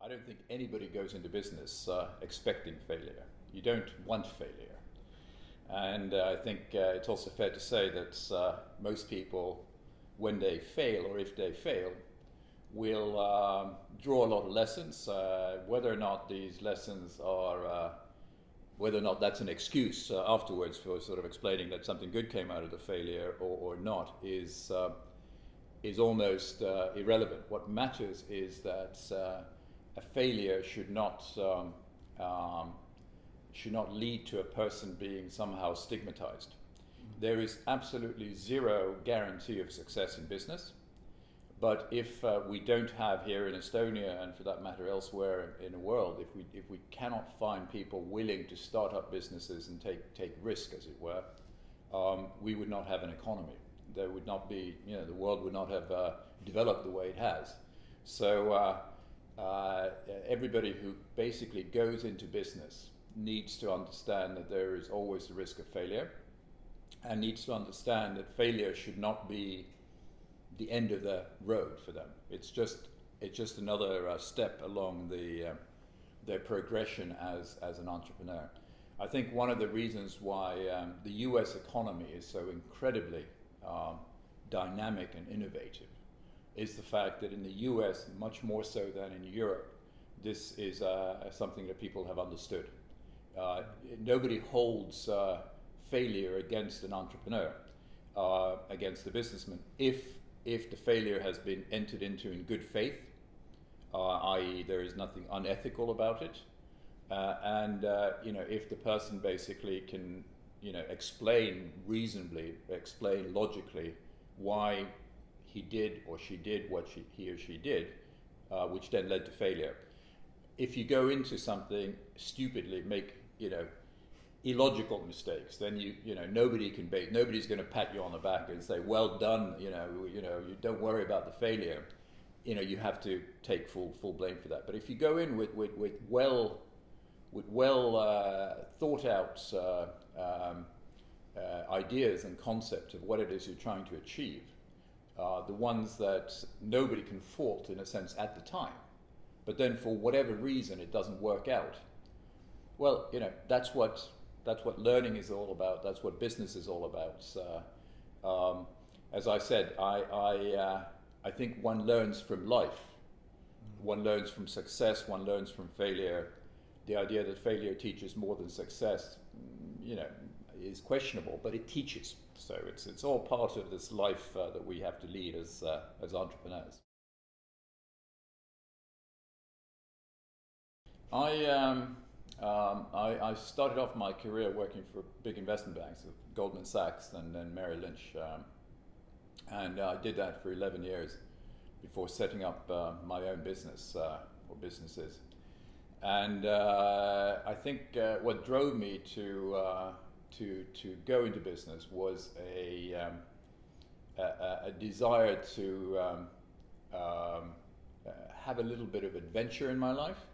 I don't think anybody goes into business expecting failure. You don't want failure. And I think it's also fair to say that most people, when they fail or if they fail, will draw a lot of lessons. Whether or not these lessons are, whether or not that's an excuse afterwards for sort of explaining that something good came out of the failure or not is almost irrelevant. What matters is that a failure should not lead to a person being somehow stigmatized. There is absolutely zero guarantee of success in business, but if we don't have here in Estonia, and for that matter elsewhere in the world, if we cannot find people willing to start up businesses and take risk, as it were, we would not have an economy. There would not be, the world would not have developed the way it has. So everybody who basically goes into business needs to understand that there is always the risk of failure, and needs to understand that failure should not be the end of the road for them. It's just another step along their progression as an entrepreneur. I think one of the reasons why the US economy is so incredibly dynamic and innovative is the fact that in the US, much more so than in Europe, this is something that people have understood. Nobody holds failure against an entrepreneur, against the businessman, if the failure has been entered into in good faith, i.e. there is nothing unethical about it, and if the person basically can explain reasonably, explain logically why he did or she did what he or she did, which then led to failure. If you go into something stupidly, make illogical mistakes, then nobody's going to pat you on the back and say, "Well done." You don't worry about the failure. You have to take full blame for that. But if you go in with well thought out ideas and concept of what it is you're trying to achieve, the ones that nobody can fault in a sense at the time, but then for whatever reason it doesn't work out. Well, that's what learning is all about. That's what business is all about. As I said, I think one learns from life. One learns from success. One learns from failure. The idea that failure teaches more than success, is questionable, but it teaches. So it's all part of this life that we have to lead as entrepreneurs. I started off my career working for big investment banks, Goldman Sachs and then Merrill Lynch, and I did that for 11 years before setting up my own business or businesses. And I think what drove me to go into business was a desire to have a little bit of adventure in my life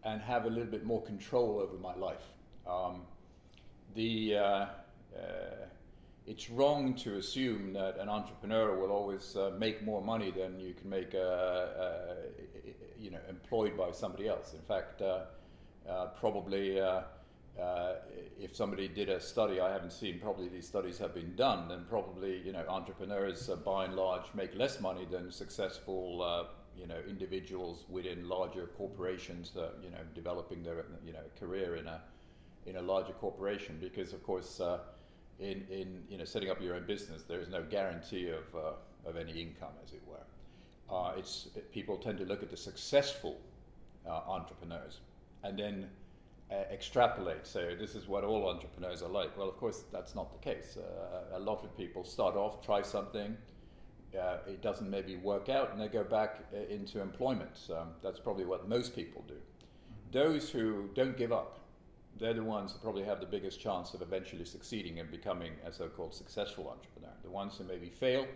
and have a little bit more control over my life. It's wrong to assume that an entrepreneur will always make more money than you can make employed by somebody else. In fact, probably if somebody did a study, I haven't seen, probably these studies have been done, then probably entrepreneurs by and large make less money than successful individuals within larger corporations, developing their career in a larger corporation, because of course in setting up your own business there is no guarantee of any income, as it were. People tend to look at the successful entrepreneurs and then extrapolate, say this is what all entrepreneurs are like. Well, of course that's not the case. A lot of people start off, try something, it doesn't maybe work out, and they go back into employment. That's probably what most people do. Those who don't give up, they're the ones who probably have the biggest chance of eventually succeeding and becoming a so-called successful entrepreneur. The ones who maybe fail,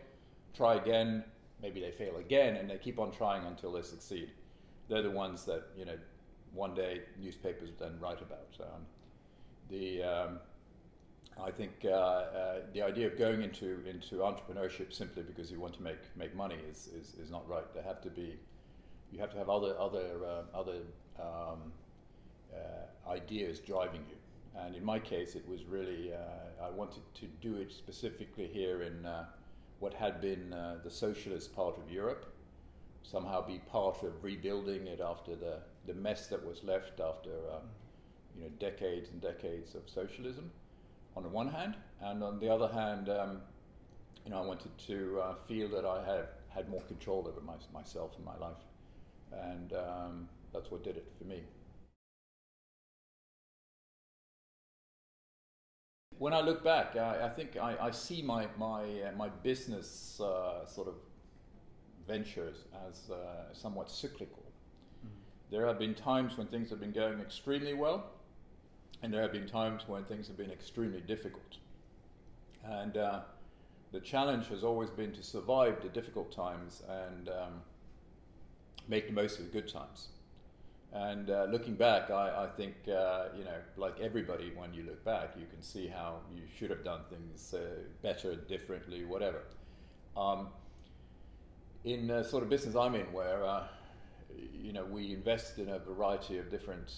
try again, maybe they fail again, and they keep on trying until they succeed. They're the ones that one day newspapers then write about. I think the idea of going into entrepreneurship simply because you want to make money is not right. There have to be you have to have other ideas driving you. And in my case, it was really, I wanted to do it specifically here in what had been the socialist part of Europe, somehow be part of rebuilding it after the mess that was left after decades and decades of socialism, on the one hand, and on the other hand, I wanted to feel that I had more control over myself and my life, and that's what did it for me. When I look back, I think I see my business sort of ventures as somewhat cyclical. There have been times when things have been going extremely well, and there have been times when things have been extremely difficult. And the challenge has always been to survive the difficult times and make the most of the good times. And looking back, I think, like everybody, when you look back, you can see how you should have done things better, differently, whatever. In the sort of business I'm in, where we invest in a variety of different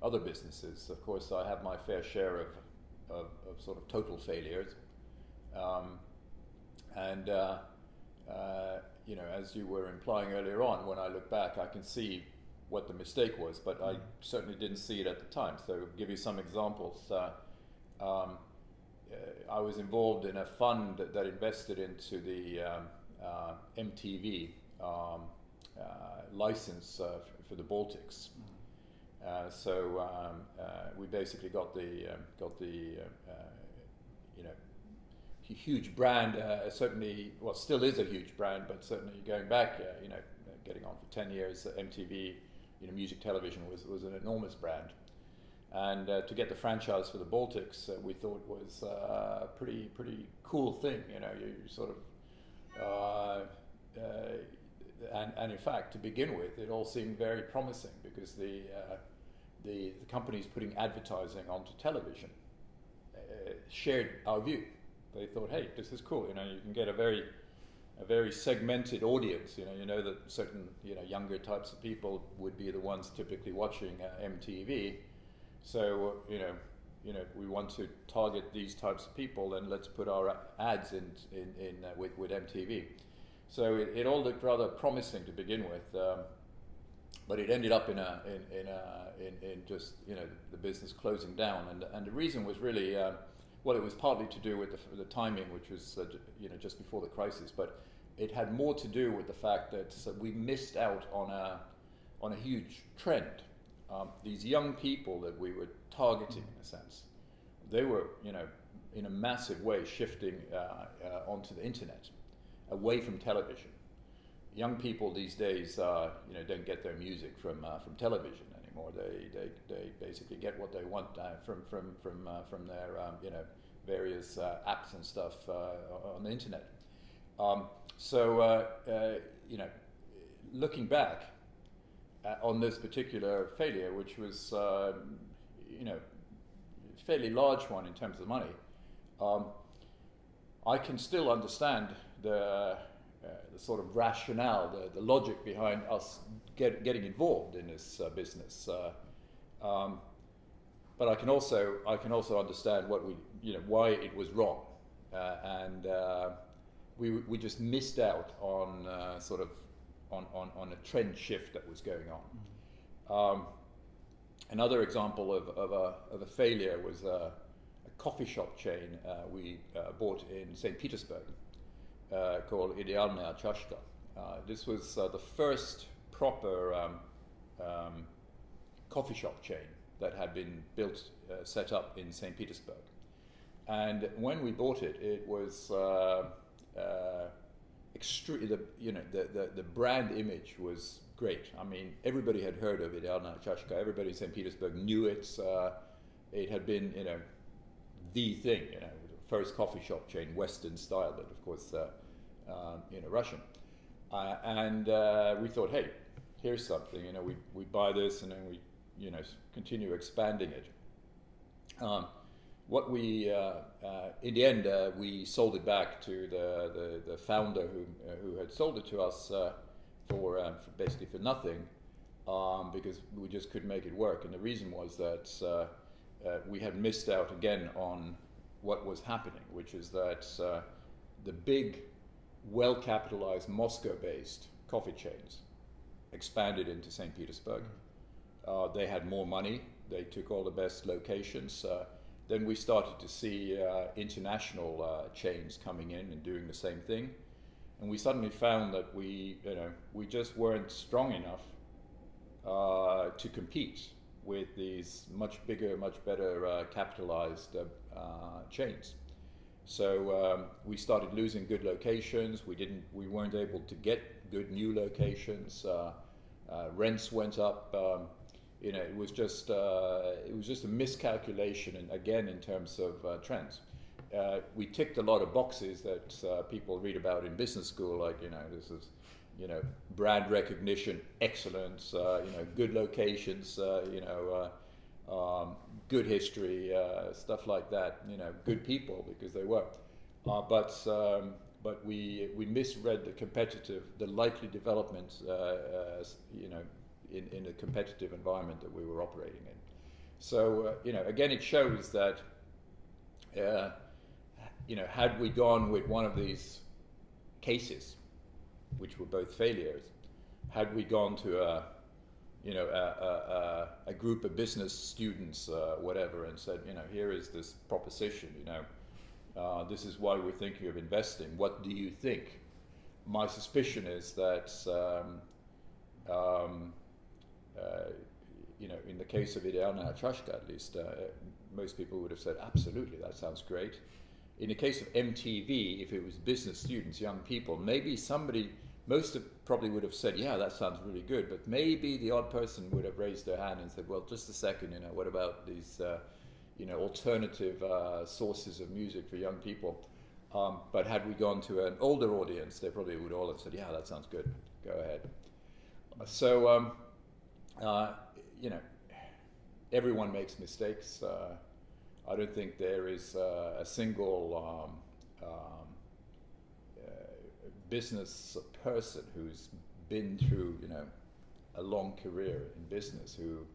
other businesses, of course I have my fair share of sort of total failures. As you were implying earlier on, when I look back, I can see what the mistake was, but I certainly didn't see it at the time. So I'll give you some examples. I was involved in a fund that invested into the MTV license for the Baltics. We basically got the huge brand, certainly, well, still is a huge brand, but certainly going back, getting on for 10 years, MTV, music television was an enormous brand. And to get the franchise for the Baltics, we thought was a pretty cool thing, you sort of, and in fact, to begin with, it all seemed very promising because the companies putting advertising onto television shared our view. They thought, hey, this is cool. You can get a very segmented audience. You know that certain younger types of people would be the ones typically watching MTV. So we want to target these types of people, and let's put our ads in with MTV. So it all looked rather promising to begin with, but it ended up in just the business closing down, and the reason was really. Well, it was partly to do with the timing, which was just before the crisis, but it had more to do with the fact that we missed out on a huge trend. These young people that we were targeting, in a sense, they were in a massive way shifting onto the internet, away from television. Young people these days, don't get their music from television anymore. They basically get what they want from their various apps and stuff on the internet. Looking back on this particular failure, which was fairly large one in terms of money, I can still understand the sort of rationale, the logic behind us getting involved in this business, but I can also understand why it was wrong, and we just missed out on on a trend shift that was going on. Another example of a failure was a coffee shop chain we bought in St. Petersburg. Called Idealna Chashka. This was the first proper coffee shop chain that had been built, set up in St. Petersburg. And when we bought it, it was the brand image was great. I mean, everybody had heard of Idealna Chashka. Everybody in St. Petersburg knew it. It had been, the thing, first coffee shop chain, Western style, but of course, Russian. And we thought, hey, here's something. We buy this, and then we, continue expanding it. What we, in the end, we sold it back to the founder who had sold it to us basically for nothing, because we just couldn't make it work. And the reason was that we had missed out again on what was happening, which is that the big, well-capitalized Moscow-based coffee chains expanded into St. Petersburg. They had more money. They took all the best locations. Then we started to see international chains coming in and doing the same thing. And we suddenly found that we just weren't strong enough to compete with these much bigger, much better capitalized chains. So we started losing good locations. We weren't able to get good new locations. Rents went up. It was just a miscalculation, and again in terms of trends. We ticked a lot of boxes that people read about in business school, like this is brand recognition, excellence, good locations, good history, stuff like that. Good people, because they were, but we misread the likely development, in a competitive environment that we were operating in. So again, it shows that had we gone with one of these cases, which were both failures, had we gone to a group of business students, whatever, and said, here is this proposition, this is why we're thinking of investing. What do you think? My suspicion is that, in the case of Ärikatel, at least, most people would have said, absolutely, that sounds great. In the case of MTV, if it was business students, young people, maybe most probably would have said, yeah, that sounds really good, but maybe the odd person would have raised their hand and said, well, just a second, what about these, alternative sources of music for young people? But had we gone to an older audience, they probably would all have said, yeah, that sounds good, go ahead. So, everyone makes mistakes. I don't think there is a single business person who's been through, a long career in business who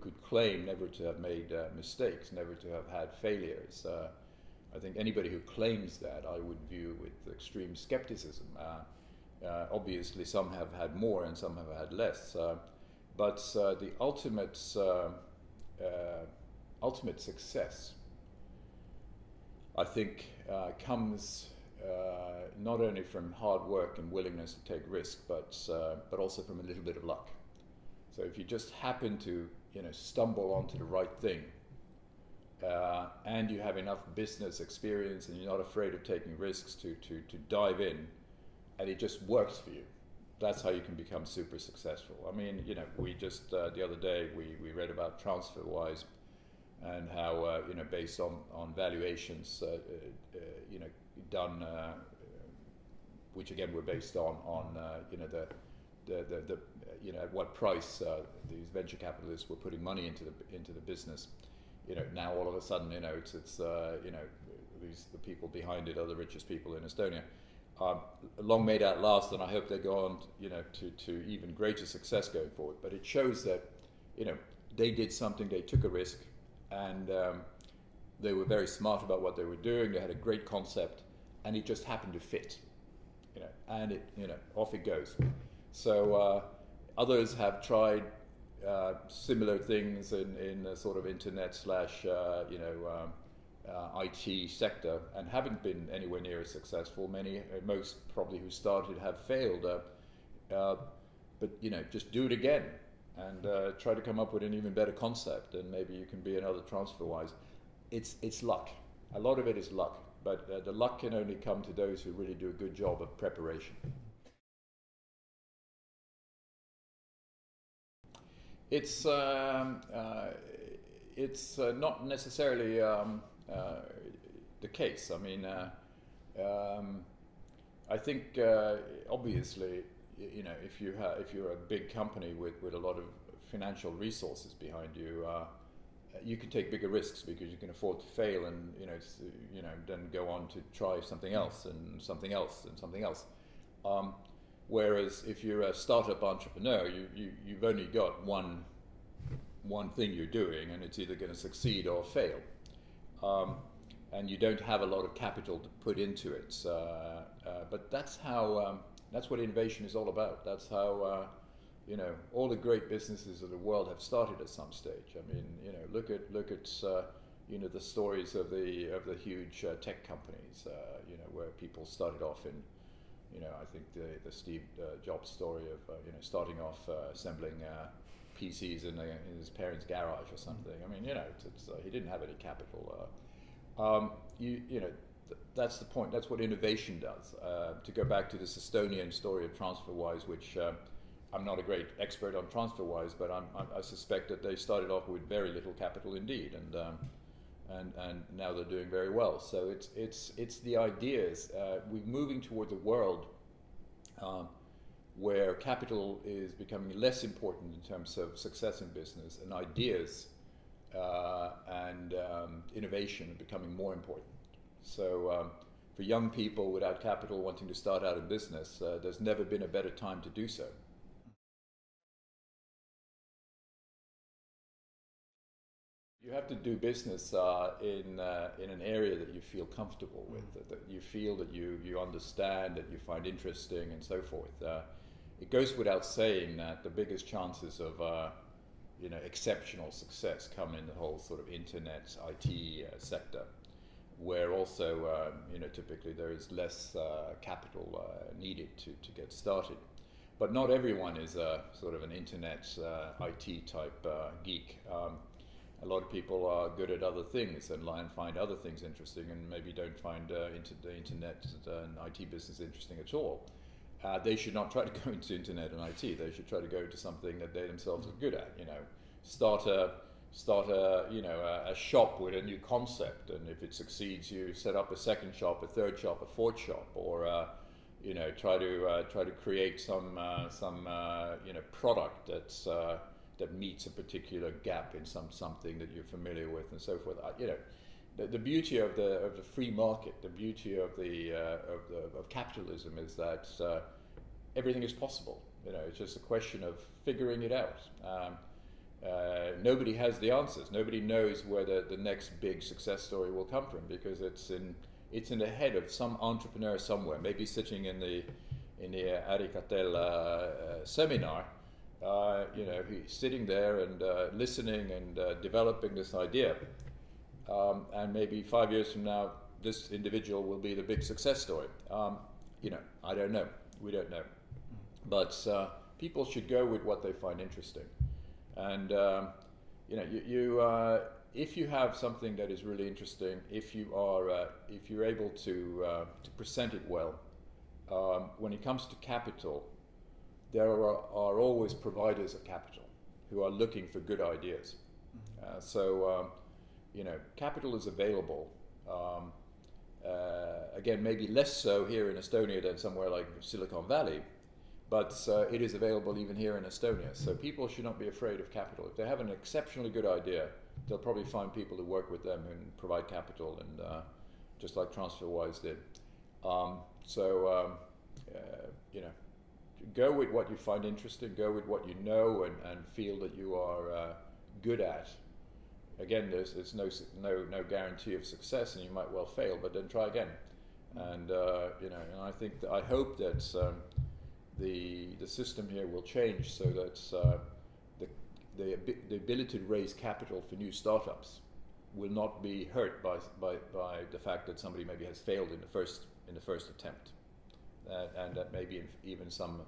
could claim never to have made mistakes, never to have had failures. I think anybody who claims that I would view with extreme skepticism. Obviously, some have had more and some have had less, but the ultimate success, I think, comes not only from hard work and willingness to take risk, but also from a little bit of luck. So if you just happen to stumble onto the right thing, and you have enough business experience and you're not afraid of taking risks to dive in, and it just works for you, that's how you can become super successful. I mean, we just the other day we read about TransferWise and how based on valuations done, which again were based on the at what price these venture capitalists were putting money into the business. Now all of a sudden it's the people behind it are the richest people in Estonia. Long may that last, and I hope they go on to even greater success going forward. But it shows that they did something, they took a risk, and they were very smart about what they were doing. They had a great concept, and it just happened to fit, and it off it goes. So others have tried similar things in the sort of internet / IT sector and haven't been anywhere near as successful. Most probably who started have failed, but just do it again and try to come up with an even better concept, and maybe you can be another TransferWise. It's luck. A lot of it is luck, but the luck can only come to those who really do a good job of preparation. It's not necessarily the case. I mean, I think obviously, if you're a big company with a lot of financial resources behind you, you can take bigger risks because you can afford to fail, and then go on to try something else and something else and something else. Whereas if you're a startup entrepreneur, you've only got one thing you're doing, and it's either going to succeed or fail. And you don't have a lot of capital to put into it. But that's how that's what innovation is all about. That's how you know, all the great businesses of the world have started at some stage. I mean, you know, look at you know, the stories of the huge tech companies. You know, where people started off in, you know, I think the Steve Jobs story of you know, starting off assembling PCs in his parents' garage or something. I mean, you know, he didn't have any capital. You know, that's the point. That's what innovation does. To go back to this Estonian story of TransferWise, which I'm not a great expert on TransferWise, but I suspect that they started off with very little capital indeed, and now they're doing very well. So it's the ideas. We're moving towards a world where capital is becoming less important in terms of success in business, and ideas and innovation are becoming more important. So for young people without capital wanting to start out in business, there's never been a better time to do so. You have to do business in an area that you feel comfortable with, that you feel that you understand, that you find interesting, and so forth. It goes without saying that the biggest chances of you know, exceptional success come in the whole sort of internet IT sector, where also you know, typically there is less capital needed to get started. But not everyone is sort of an internet IT type geek. A lot of people are good at other things and find other things interesting, and maybe don't find the internet and IT business interesting at all. They should not try to go into internet and IT. They should try to go into something that they themselves are good at. You know, start a you know, a shop with a new concept, and if it succeeds, you set up a second shop, a third shop, a fourth shop, or you know, try to create some you know, product that's that meets a particular gap in something that you're familiar with, and so forth. You know, the beauty of the free market, the beauty of of capitalism is that everything is possible. You know, it's just a question of figuring it out. Nobody has the answers. Nobody knows where the next big success story will come from, because it's in the head of some entrepreneur somewhere, maybe sitting in the Ärikatel seminar. You know, he's sitting there and listening and developing this idea, and maybe 5 years from now, this individual will be the big success story. You know, I don't know. We don't know. But people should go with what they find interesting, and you know, if you have something that is really interesting, if you're able to present it well, when it comes to capital, there are always providers of capital who are looking for good ideas. So, you know, capital is available. Again, maybe less so here in Estonia than somewhere like Silicon Valley, but it is available even here in Estonia. So people should not be afraid of capital. If they have an exceptionally good idea, they'll probably find people to work with them and provide capital, and just like TransferWise did. You know, go with what you find interesting, go with what you know and feel that you are good at. Again, there's no guarantee of success, and you might well fail, but then try again. And you know, and I hope that the system here will change so that the ability to raise capital for new startups will not be hurt by the fact that somebody maybe has failed in the first attempt. And that maybe even some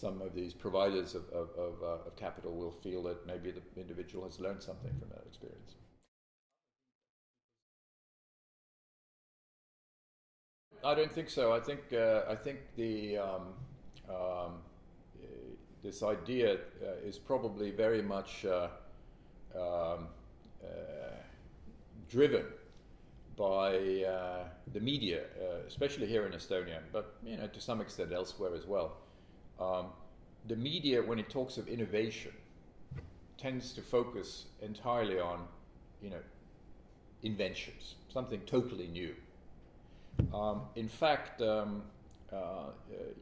of these providers of capital will feel that maybe the individual has learned something from that experience. I don't think so. I think this idea is probably very much driven by the media, especially here in Estonia, but you know, to some extent elsewhere as well. The media, when it talks of innovation, tends to focus entirely on, you know, inventions, something totally new. In fact,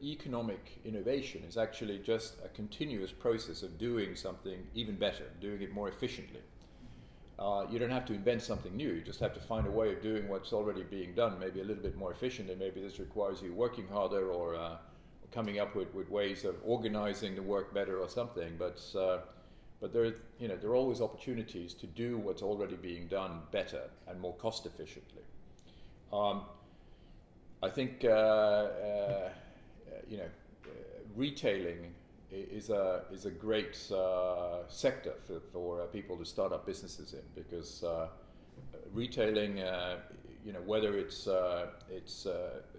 economic innovation is actually just a continuous process of doing something even better, doing it more efficiently. You don't have to invent something new, you just have to find a way of doing what's already being done, maybe a little bit more efficiently. Maybe this requires you working harder or coming up with ways of organizing the work better or something. But there are always opportunities to do what's already being done better and more cost efficiently. I think retailing is a great sector for people to start up businesses in, because retailing, whether it's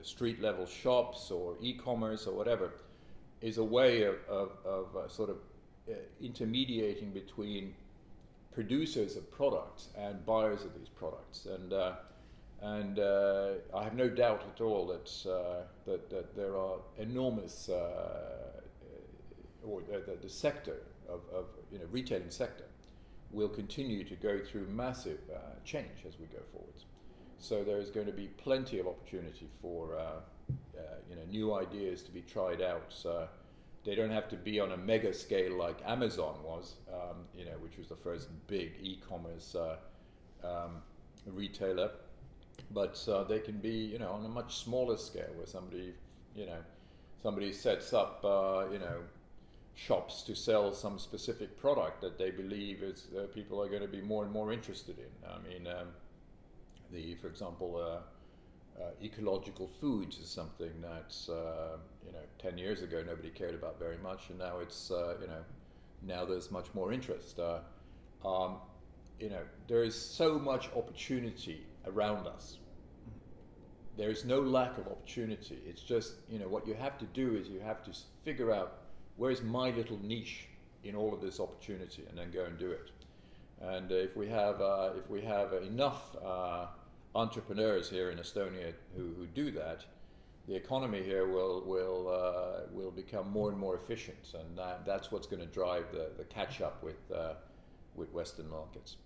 street level shops or e-commerce or whatever, is a way of sort of intermediating between producers of products and buyers of these products. And I have no doubt at all that there are enormous, or the sector of retailing sector will continue to go through massive change as we go forwards. So there is going to be plenty of opportunity for new ideas to be tried out. They don't have to be on a mega scale like Amazon was, which was the first big e-commerce retailer. But they can be, on a much smaller scale, where somebody sets up, shops to sell some specific product that they believe is people are going to be more and more interested in. I mean, for example, ecological foods is something that's 10 years ago nobody cared about very much, and now it's now there's much more interest. There is so much opportunity around us. There is no lack of opportunity. It's just, what you have to do is you have to figure out where's my little niche in all of this opportunity, and then go and do it. And if we have enough entrepreneurs here in Estonia who do that, the economy here will become more and more efficient, and that's what's going to drive the catch up with Western markets.